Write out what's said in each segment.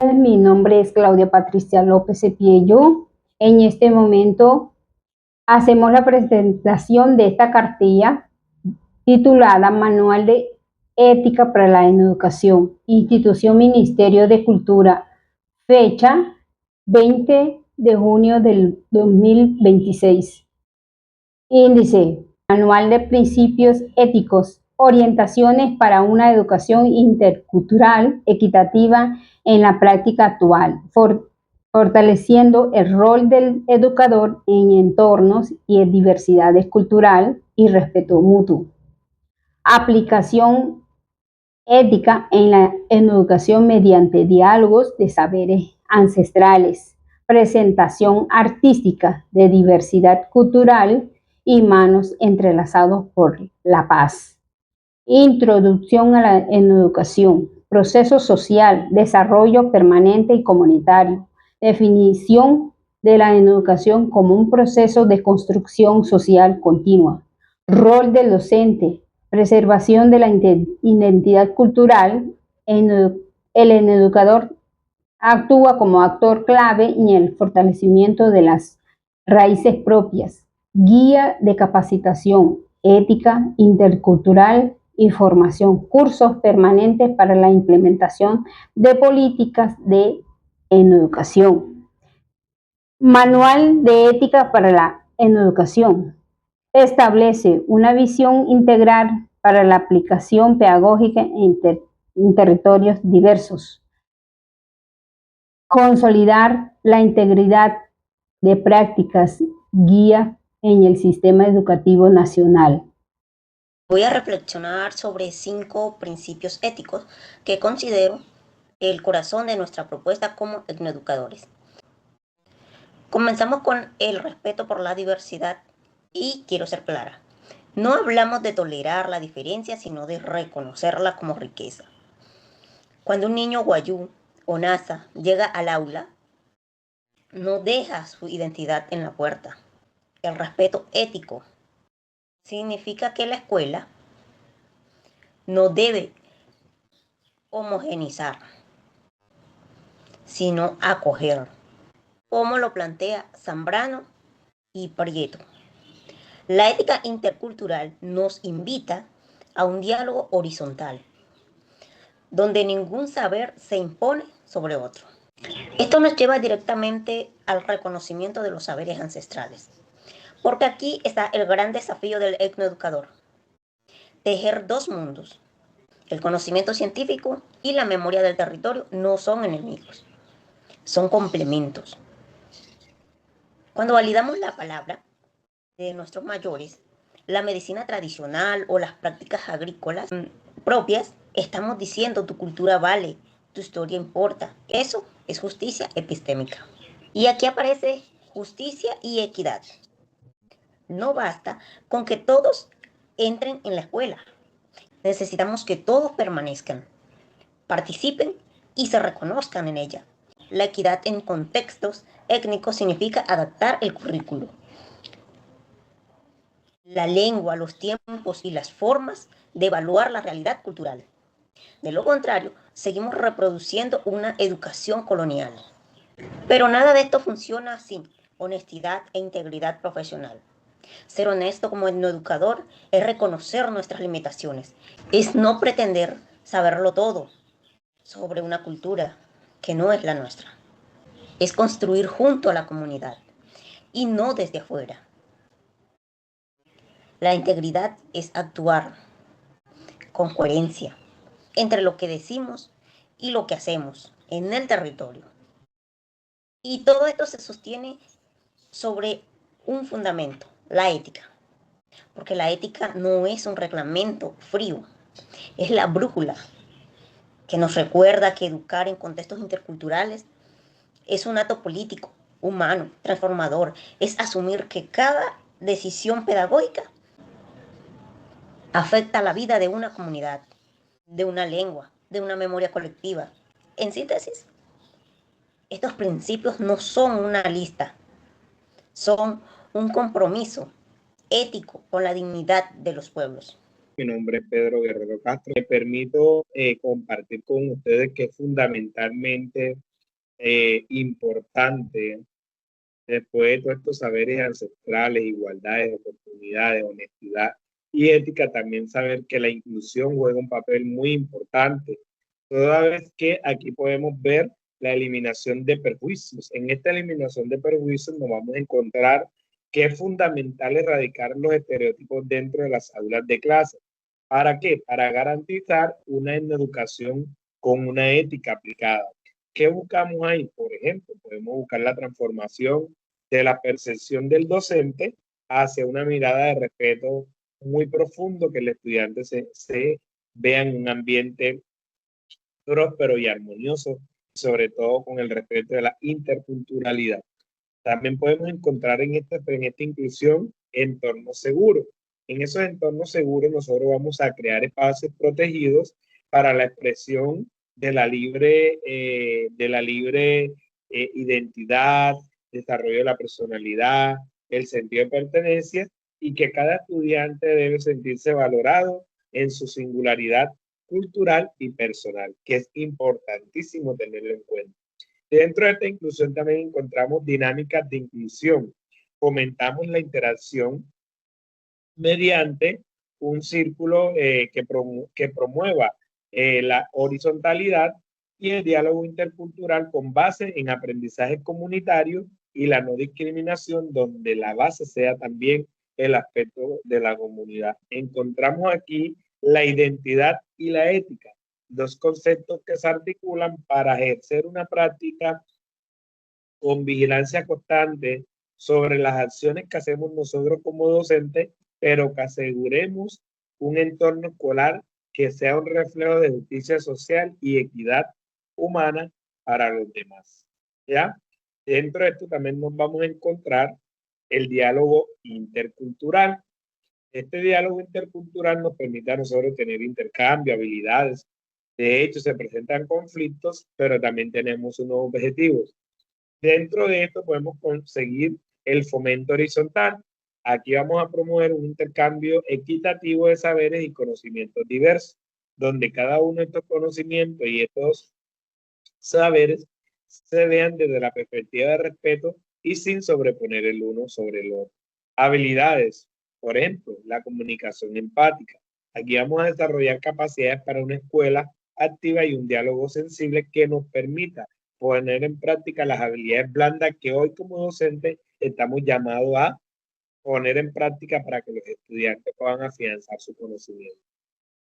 Mi nombre es Claudia Patricia López Cepillo. En este momento hacemos la presentación de esta cartilla titulada Manual de Ética para la Educación, Institución Ministerio de Cultura, fecha 20 de junio del 2026. Índice, Manual de Principios Éticos, Orientaciones para una Educación Intercultural Equitativa en la Práctica Actual, fortaleciendo el rol del educador en entornos y diversidad cultural y respeto mutuo. Aplicación ética en la educación mediante diálogos de saberes ancestrales, presentación artística de diversidad cultural y manos entrelazados por la paz. Introducción a la educación, proceso social, desarrollo permanente y comunitario, definición de la educación como un proceso de construcción social continua, rol del docente, preservación de la identidad cultural. El educador actúa como actor clave en el fortalecimiento de las raíces propias, guía de capacitación, ética, intercultural y formación, cursos permanentes para la implementación de políticas de educación. Manual de ética para la educación. Establece una visión integral para la aplicación pedagógica en territorios diversos. Consolidar la integridad de prácticas guía en el sistema educativo nacional. Voy a reflexionar sobre 5 principios éticos que considero el corazón de nuestra propuesta como etnoeducadores. Comenzamos con el respeto por la diversidad y quiero ser clara. No hablamos de tolerar la diferencia, sino de reconocerla como riqueza. Cuando un niño guayú o nasa llega al aula, no deja su identidad en la puerta. El respeto ético significa que la escuela no debe homogenizar, sino acoger, como lo plantea Zambrano y Prieto. La ética intercultural nos invita a un diálogo horizontal, donde ningún saber se impone sobre otro. Esto nos lleva directamente al reconocimiento de los saberes ancestrales, porque aquí está el gran desafío del etnoeducador: tejer dos mundos. El conocimiento científico y la memoria del territorio no son enemigos, son complementos. Cuando validamos la palabra de nuestros mayores, la medicina tradicional o las prácticas agrícolas propias, estamos diciendo tu cultura vale, tu historia importa. Eso es justicia epistémica. Y aquí aparece justicia y equidad. No basta con que todos entren en la escuela. Necesitamos que todos permanezcan, participen y se reconozcan en ella. La equidad en contextos étnicos significa adaptar el currículo, la lengua, los tiempos y las formas de evaluar la realidad cultural. De lo contrario, seguimos reproduciendo una educación colonial. Pero nada de esto funciona sin honestidad e integridad profesional. Ser honesto como etnoeducador es reconocer nuestras limitaciones, es no pretender saberlo todo sobre una cultura que no es la nuestra. Es construir junto a la comunidad y no desde afuera. La integridad es actuar con coherencia entre lo que decimos y lo que hacemos en el territorio. Y todo esto se sostiene sobre un fundamento, la ética. Porque la ética no es un reglamento frío, es la brújula que nos recuerda que educar en contextos interculturales es un acto político, humano, transformador. Es asumir que cada decisión pedagógica afecta la vida de una comunidad, de una lengua, de una memoria colectiva. En síntesis, estos principios no son una lista, son un compromiso ético con la dignidad de los pueblos. Mi nombre es Pedro Guerrero Castro. Me permito compartir con ustedes que fundamentalmente importante, después de todos estos saberes ancestrales, igualdades, oportunidades, honestidad y ética, también saber que la inclusión juega un papel muy importante, toda vez que aquí podemos ver la eliminación de perjuicios. En esta eliminación de perjuicios nos vamos a encontrar que es fundamental erradicar los estereotipos dentro de las aulas de clase. ¿Para qué? Para garantizar una educación con una ética aplicada. ¿Qué buscamos ahí? Por ejemplo, podemos buscar la transformación de la percepción del docente hacia una mirada de respeto muy profundo, que el estudiante se vea en un ambiente próspero y armonioso, sobre todo con el respeto de la interculturalidad. También podemos encontrar en esta inclusión entornos seguros. En esos entornos seguros nosotros vamos a crear espacios protegidos para la expresión de la libre identidad, desarrollo de la personalidad, el sentido de pertenencia, y que cada estudiante debe sentirse valorado en su singularidad cultural y personal, que es importantísimo tenerlo en cuenta. Dentro de esta inclusión también encontramos dinámicas de inclusión. Fomentamos la interacción mediante un círculo que promueva la horizontalidad y el diálogo intercultural con base en aprendizaje comunitario y la no discriminación, donde la base sea también el aspecto de la comunidad. Encontramos aquí la identidad y la ética, dos conceptos que se articulan para ejercer una práctica con vigilancia constante sobre las acciones que hacemos nosotros como docentes, pero que aseguremos un entorno escolar que sea un reflejo de justicia social y equidad humana para los demás. ¿Ya? Dentro de esto también nos vamos a encontrar el diálogo intercultural. Este diálogo intercultural nos permite a nosotros tener intercambio, habilidades. De hecho, se presentan conflictos, pero también tenemos unos objetivos. Dentro de esto podemos conseguir el fomento horizontal. Aquí vamos a promover un intercambio equitativo de saberes y conocimientos diversos, donde cada uno de estos conocimientos y estos saberes se vean desde la perspectiva de respeto y sin sobreponer el uno sobre el otro. Habilidades, por ejemplo, la comunicación empática. Aquí vamos a desarrollar capacidades para una escuela activa y un diálogo sensible que nos permita poner en práctica las habilidades blandas que hoy como docentes estamos llamados a poner en práctica para que los estudiantes puedan afianzar su conocimiento.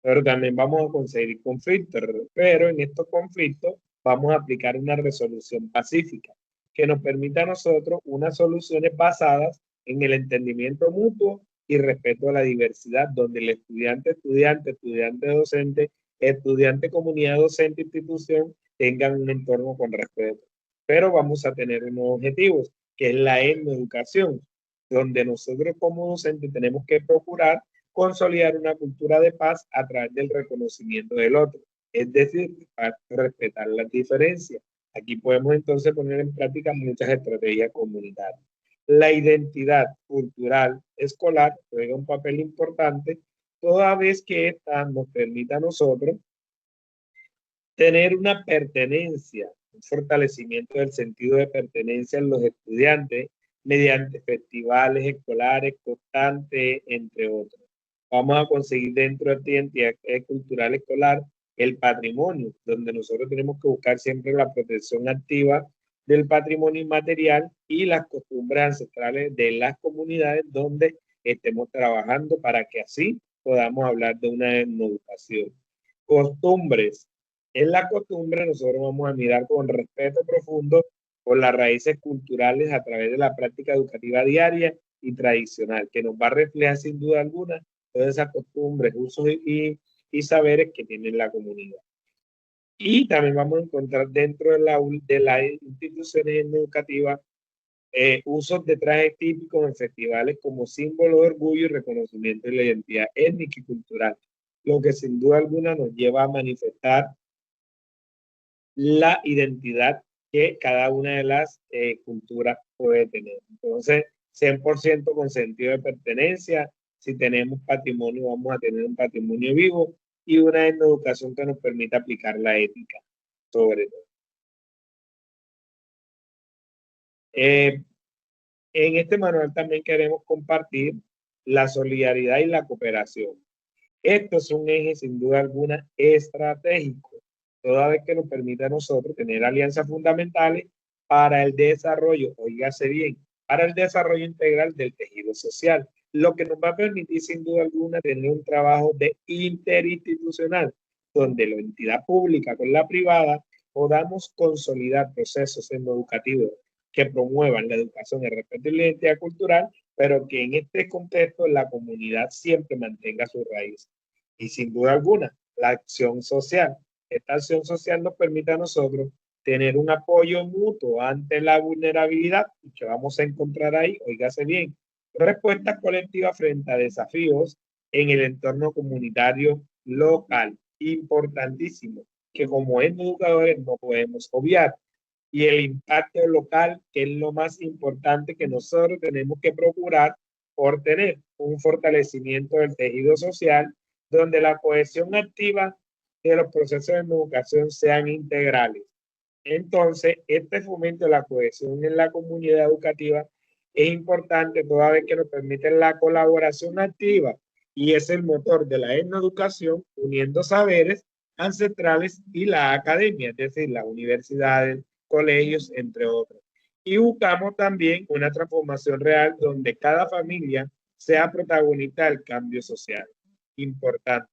Pero también vamos a conseguir conflictos, pero en estos conflictos vamos a aplicar una resolución pacífica que nos permita a nosotros unas soluciones basadas en el entendimiento mutuo y respeto a la diversidad, donde el estudiante docente, estudiante, comunidad docente, institución, tengan un entorno con respeto. Pero vamos a tener unos objetivos, que es la educación, donde nosotros como docentes tenemos que procurar consolidar una cultura de paz a través del reconocimiento del otro, es decir, para respetar las diferencias. Aquí podemos entonces poner en práctica muchas estrategias comunitarias. La identidad cultural escolar juega un papel importante, toda vez que esta nos permite a nosotros tener una pertenencia, un fortalecimiento del sentido de pertenencia en los estudiantes mediante festivales escolares constantes, entre otros. Vamos a conseguir dentro de esta identidad cultural escolar el patrimonio, donde nosotros tenemos que buscar siempre la protección activa del patrimonio inmaterial y las costumbres ancestrales de las comunidades donde estemos trabajando, para que así podamos hablar de una educación. Costumbres. En la costumbre nosotros vamos a mirar con respeto profundo por las raíces culturales a través de la práctica educativa diaria y tradicional, que nos va a reflejar sin duda alguna todas esas costumbres, usos y saberes que tiene la comunidad. Y también vamos a encontrar dentro de las instituciones educativas usos de trajes típicos en festivales como símbolo de orgullo y reconocimiento de la identidad étnica y cultural, lo que sin duda alguna nos lleva a manifestar la identidad que cada una de las culturas puede tener. Entonces, 100% con sentido de pertenencia. Si tenemos patrimonio, vamos a tener un patrimonio vivo y una educación que nos permita aplicar la ética sobre todo. En este manual también queremos compartir la solidaridad y la cooperación. Esto es un eje sin duda alguna estratégico, toda vez que nos permite a nosotros tener alianzas fundamentales para el desarrollo, oígase bien, para el desarrollo integral del tejido social, lo que nos va a permitir sin duda alguna tener un trabajo de interinstitucional, donde la entidad pública con la privada podamos consolidar procesos educativos que promuevan la educación y el respeto y la identidad cultural, pero que en este contexto la comunidad siempre mantenga su raíz. Y sin duda alguna, la acción social. Esta acción social nos permite a nosotros tener un apoyo mutuo ante la vulnerabilidad que vamos a encontrar ahí, oígase bien, respuestas colectivas frente a desafíos en el entorno comunitario local, importantísimo, que como educadores no podemos obviar. Y el impacto local, que es lo más importante que nosotros tenemos que procurar por tener un fortalecimiento del tejido social, donde la cohesión activa de los procesos de educación sean integrales. Entonces, este fomento de la cohesión en la comunidad educativa es importante toda vez que nos permite la colaboración activa y es el motor de la etnoeducación, uniendo saberes ancestrales y la academia, es decir, las universidades, colegios, entre otros. Y buscamos también una transformación real donde cada familia sea protagonista del cambio social. Importante.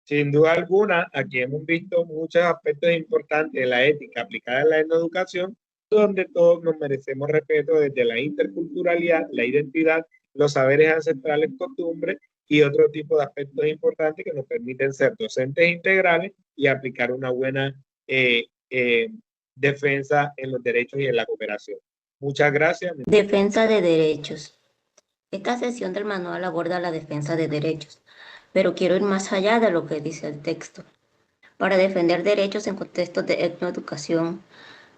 Sin duda alguna, aquí hemos visto muchos aspectos importantes de la ética aplicada en la educación, donde todos nos merecemos respeto desde la interculturalidad, la identidad, los saberes ancestrales, costumbres y otro tipo de aspectos importantes que nos permiten ser docentes integrales y aplicar una buena defensa en los derechos y en la cooperación. Muchas gracias. Defensa de derechos. Esta sesión del manual aborda la defensa de derechos, pero quiero ir más allá de lo que dice el texto. Para defender derechos en contextos de etnoeducación,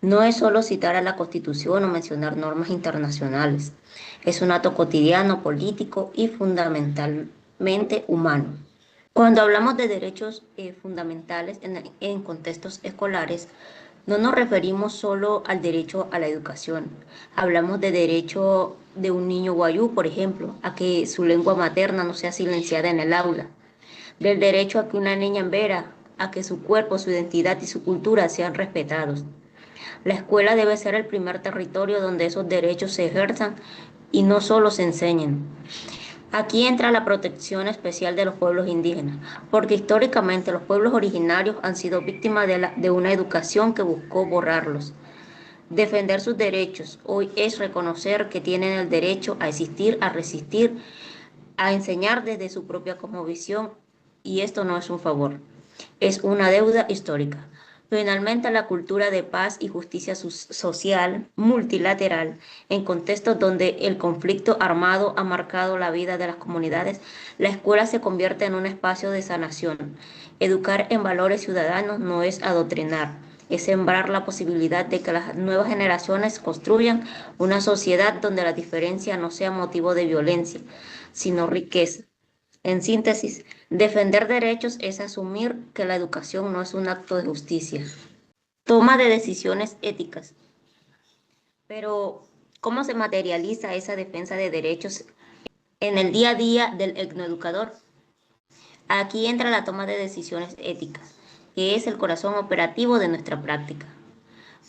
no es solo citar a la Constitución o mencionar normas internacionales. Es un acto cotidiano, político y fundamentalmente humano. Cuando hablamos de derechos fundamentales en contextos escolares, no nos referimos solo al derecho a la educación. Hablamos de derecho de un niño guayú, por ejemplo, a que su lengua materna no sea silenciada en el aula. Del derecho a que una niña en vera, a que su cuerpo, su identidad y su cultura sean respetados. La escuela debe ser el primer territorio donde esos derechos se ejerzan y no solo se enseñen. Aquí entra la protección especial de los pueblos indígenas, porque históricamente los pueblos originarios han sido víctimas de una educación que buscó borrarlos. Defender sus derechos hoy es reconocer que tienen el derecho a existir, a resistir, a enseñar desde su propia cosmovisión, y esto no es un favor, es una deuda histórica. Finalmente, la cultura de paz y justicia social multilateral, en contextos donde el conflicto armado ha marcado la vida de las comunidades, la escuela se convierte en un espacio de sanación. Educar en valores ciudadanos no es adoctrinar, es sembrar la posibilidad de que las nuevas generaciones construyan una sociedad donde la diferencia no sea motivo de violencia, sino riqueza. En síntesis, defender derechos es asumir que la educación no es un acto de justicia. Toma de decisiones éticas. Pero, ¿cómo se materializa esa defensa de derechos en el día a día del etnoeducador? Aquí entra la toma de decisiones éticas, que es el corazón operativo de nuestra práctica.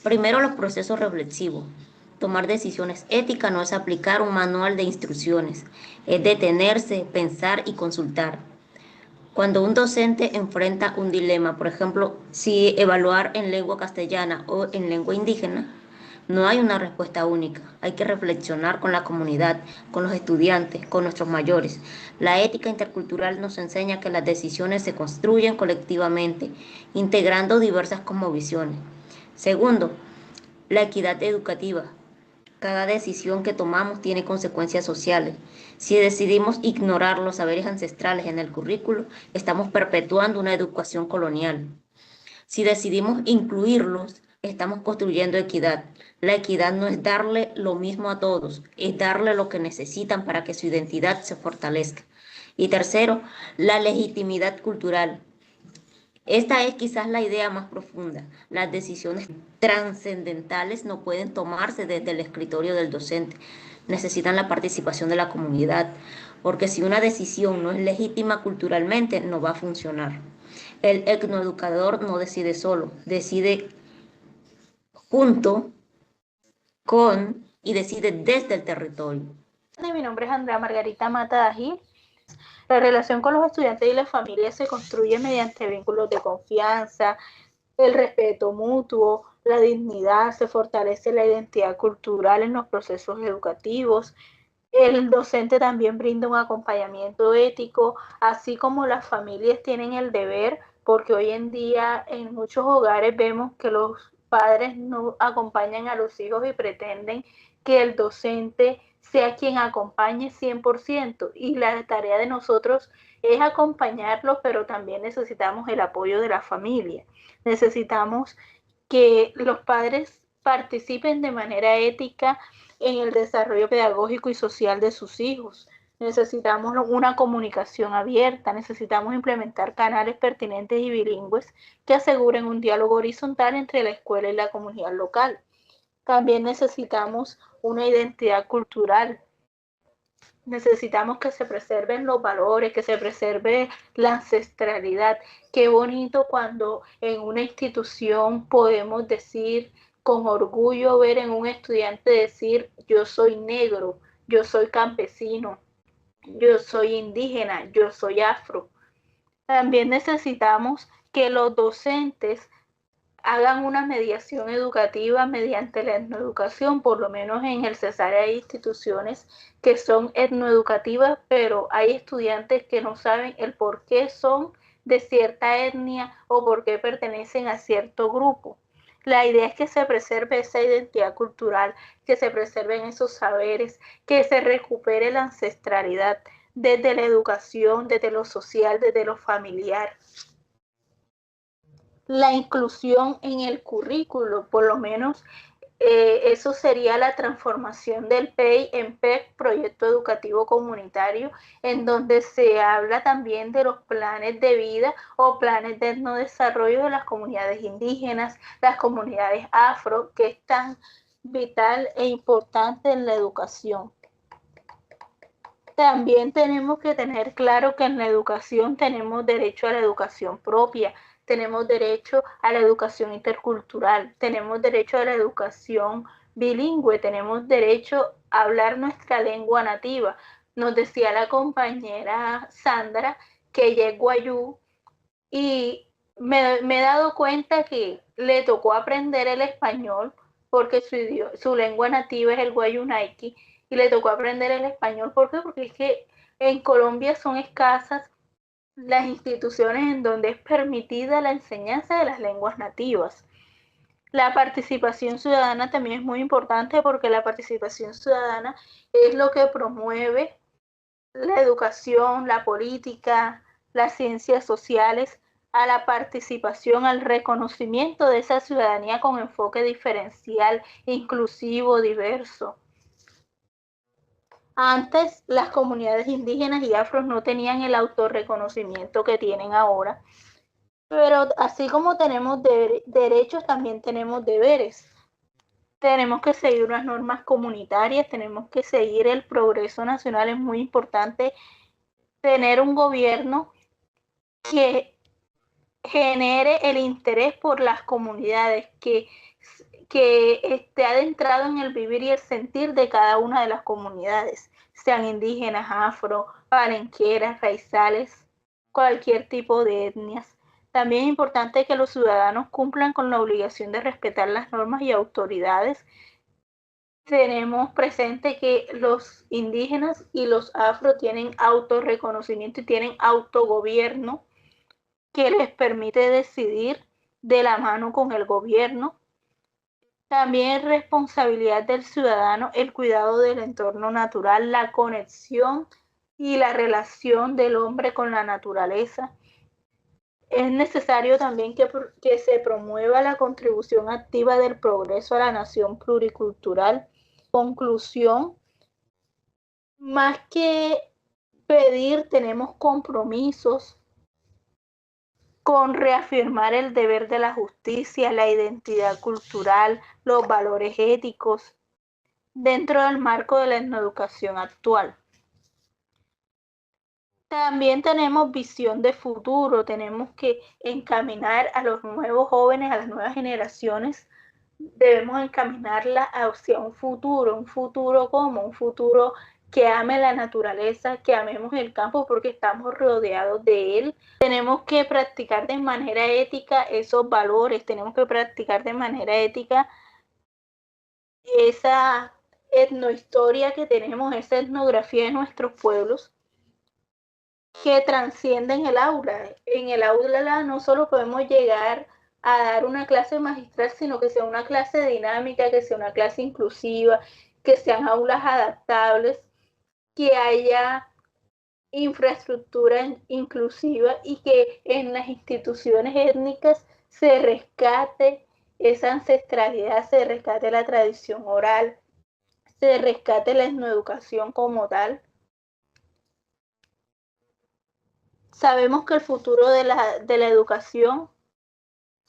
Primero, los procesos reflexivos. Tomar decisiones éticas no es aplicar un manual de instrucciones, es detenerse, pensar y consultar. Cuando un docente enfrenta un dilema, por ejemplo, si evaluar en lengua castellana o en lengua indígena, no hay una respuesta única. Hay que reflexionar con la comunidad, con los estudiantes, con nuestros mayores. La ética intercultural nos enseña que las decisiones se construyen colectivamente, integrando diversas cosmovisiones. Segundo, la equidad educativa. Cada decisión que tomamos tiene consecuencias sociales. Si decidimos ignorar los saberes ancestrales en el currículo, estamos perpetuando una educación colonial. Si decidimos incluirlos, estamos construyendo equidad. La equidad no es darle lo mismo a todos, es darle lo que necesitan para que su identidad se fortalezca. Y tercero, la legitimidad cultural. Esta es quizás la idea más profunda. Las decisiones trascendentales no pueden tomarse desde el escritorio del docente. Necesitan la participación de la comunidad, porque si una decisión no es legítima culturalmente, no va a funcionar. El etnoeducador no decide solo, decide junto con y decide desde el territorio. Mi nombre es Andrea Margarita Mata Gil. La relación con los estudiantes y las familias se construye mediante vínculos de confianza, el respeto mutuo, la dignidad, se fortalece la identidad cultural en los procesos educativos. El docente también brinda un acompañamiento ético, así como las familias tienen el deber, porque hoy en día en muchos hogares vemos que los padres no acompañan a los hijos y pretenden que el docente sea quien acompañe 100%, y la tarea de nosotros es acompañarlos, pero también necesitamos el apoyo de la familia. Necesitamos que los padres participen de manera ética en el desarrollo pedagógico y social de sus hijos. Necesitamos una comunicación abierta, necesitamos implementar canales pertinentes y bilingües que aseguren un diálogo horizontal entre la escuela y la comunidad local. También necesitamos una identidad cultural. Necesitamos que se preserven los valores, que se preserve la ancestralidad. Qué bonito cuando en una institución podemos decir con orgullo, ver en un estudiante decir: yo soy negro, yo soy campesino, yo soy indígena, yo soy afro. También necesitamos que los docentes hagan una mediación educativa mediante la etnoeducación. Por lo menos en el CESARE hay instituciones que son etnoeducativas, pero hay estudiantes que no saben el por qué son de cierta etnia o por qué pertenecen a cierto grupo. La idea es que se preserve esa identidad cultural, que se preserven esos saberes, que se recupere la ancestralidad desde la educación, desde lo social, desde lo familiar. La inclusión en el currículo, por lo menos eso sería la transformación del PEI en PEC, Proyecto Educativo Comunitario, en donde se habla también de los planes de vida o planes de etnodesarrollo de las comunidades indígenas, las comunidades afro, que es tan vital e importante en la educación. También tenemos que tener claro que en la educación tenemos derecho a la educación propia, tenemos derecho a la educación intercultural, tenemos derecho a la educación bilingüe, tenemos derecho a hablar nuestra lengua nativa. Nos decía la compañera Sandra que ella es guayú, y me he dado cuenta que le tocó aprender el español porque su lengua nativa es el guayunaiki, y le tocó aprender el español. ¿Por qué? Porque es que en Colombia son escasas las instituciones en donde es permitida la enseñanza de las lenguas nativas. La participación ciudadana también es muy importante, porque la participación ciudadana es lo que promueve la educación, la política, las ciencias sociales, a la participación, al reconocimiento de esa ciudadanía con enfoque diferencial, inclusivo, diverso. Antes las comunidades indígenas y afros no tenían el autorreconocimiento que tienen ahora, pero así como tenemos derechos, también tenemos deberes. Tenemos que seguir unas normas comunitarias, tenemos que seguir el progreso nacional. Es muy importante tener un gobierno que genere el interés por las comunidades, que esté adentrado en el vivir y el sentir de cada una de las comunidades, sean indígenas, afro, palenqueras, raizales, cualquier tipo de etnias. También es importante que los ciudadanos cumplan con la obligación de respetar las normas y autoridades. Tenemos presente que los indígenas y los afro tienen autorreconocimiento y tienen autogobierno, que les permite decidir de la mano con el gobierno. También es responsabilidad del ciudadano el cuidado del entorno natural, la conexión y la relación del hombre con la naturaleza. Es necesario también que se promueva la contribución activa del progreso a la nación pluricultural. Conclusión: más que pedir, tenemos compromisos con reafirmar el deber de la justicia, la identidad cultural, los valores éticos, dentro del marco de la etnoeducación actual. También tenemos visión de futuro, tenemos que encaminar a los nuevos jóvenes, a las nuevas generaciones, debemos encaminarla hacia un futuro como un futuro que ame la naturaleza, que amemos el campo porque estamos rodeados de él. Tenemos que practicar de manera ética esos valores, tenemos que practicar de manera ética esa etnohistoria que tenemos, esa etnografía de nuestros pueblos que transcienden el aula. En el aula no solo podemos llegar a dar una clase magistral, sino que sea una clase dinámica, que sea una clase inclusiva, que sean aulas adaptables, que haya infraestructura inclusiva y que en las instituciones étnicas se rescate esa ancestralidad, se rescate la tradición oral, se rescate la etnoeducación como tal. Sabemos que el futuro de la educación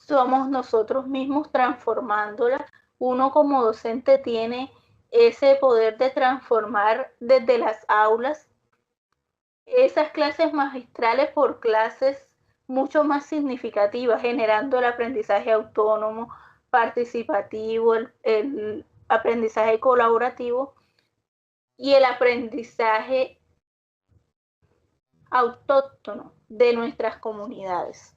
somos nosotros mismos transformándola. Uno como docente tiene ese poder de transformar desde las aulas esas clases magistrales por clases mucho más significativas, generando el aprendizaje autónomo, participativo, el aprendizaje colaborativo y el aprendizaje autóctono de nuestras comunidades.